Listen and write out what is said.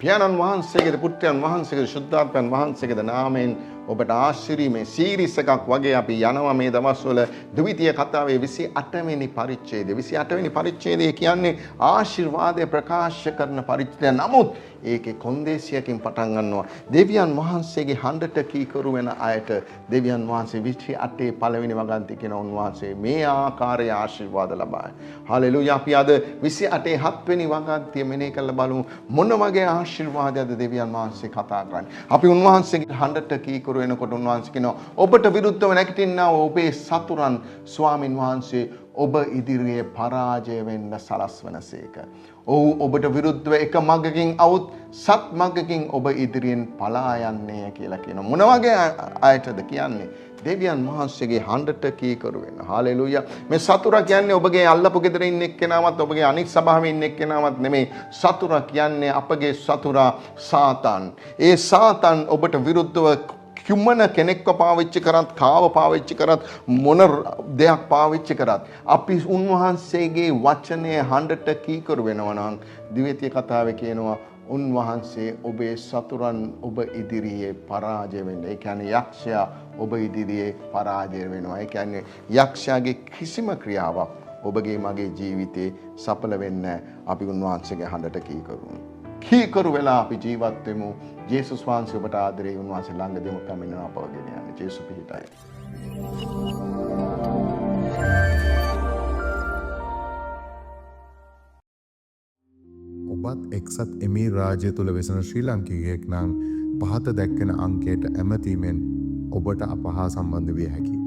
පියාණන් වහන්සේගේද පුත්‍රයන් වහන්සේගේද ශුද්ධාත්මයන් වහන්සේගේද නාමයෙන් ඔබට ආශිර්වාදමේ සීරීස් එකක් වගේ අපි යනවා මේ දවස්වල ද්විතීය කතාවේ 28 වෙනි පරිච්ඡේදය. 28 වෙනි පරිච්ඡේදය කියන්නේ ආශිර්වාදය ප්‍රකාශ කරන පරිච්ඡේදය. නමුත් ඒකේ කොන්දේසියකින් පටන් ගන්නවා. දෙවියන් වහන්සේගේ හඬට කීකරු වෙන අයට දෙවියන් වහන්සේ 28 පළවෙනි වගන්ති කියන උන්වහන්සේ මේ ආකාරයේ ආශිර්වාද ලබායි. හලෙලූයා. අපි අද 28 7 වෙනි වගන්තිය මෙනෙහි කරලා බලමු. මොන වගේ ආශිර්වාදයක්ද දෙවියන් වහන්සේ කතා කරන්නේ. අපි උන්වහන්සේගේ හඬට කීකරු වෙනකොට උන්වහන්සේ කියනවා ඔබට විරුද්ධව නැගිටින්නා ඔබේ සතුරන් ස්වාමින් වහන්සේ ඔබ ඉදිරියේ පරාජය වෙන්න සලස්වනසේක. ඔබට විරුද්ධව එක මගකින් අවුත් සත් මගකින් ඔබ ඉදිරියෙන් පලා යන්නේ කියලා කියනවා. මොන වගේ අයටද කියන්නේ? දෙවියන් වහන්සේගේ හඬට කීකරු වෙන්න. හාලෙලූයා. මේ සතුරා කියන්නේ ඔබගේ අල්ලපු ගෙදර ඉන්න එක්කෙනාවත් ඔබගේ අනික් සභාවේ ඉන්න එක්කෙනාවත් නෙමෙයි. සතුරා කියන්නේ අපගේ සතුරා සාතන්. ඒ සාතන් ඔබට විරුද්ධව කුමන කෙනෙක්ව පාවිච්චි කරත් කාව පාවිච්චි කරත් මොන දෙයක් පාවිච්චි කරත් අපි උන්වහන්සේගේ වචනය හඬට කීකරු වෙනවා නම් ද්විතීය කතාවේ කියනවා උන්වහන්සේ ඔබේ සතුරන් ඔබ ඉදිරියේ පරාජය වෙන්න. ඒ කියන්නේ යක්ෂයා ඔබ ඉදිරියේ පරාජය වෙනවා. ඒ කියන්නේ යක්ෂයාගේ කිසිම ක්‍රියාවක් ඔබගේ මගේ ජීවිතේ සඵල වෙන්නේ අපි උන්වහන්සේගේ හඬට කීකරු වෙලා අපි ජීවත් වෙමු. ජේසුස් වහන්සේ ඔබට ආදරේ උන්වහන්සේ ළඟ දෙමු කමින අපවගෙන යන්නේ. ජේසුස් පිහිටයි. ඔබත් එක්සත් එමීර් රාජ්‍ය තුල වෙසෙන ශ්‍රී ලාංකිකයෙක් නම් පහත දැක්වෙන අංකයට ඇමතීමෙන් ඔබට අප හා සම්බන්ධ විය හැකියි.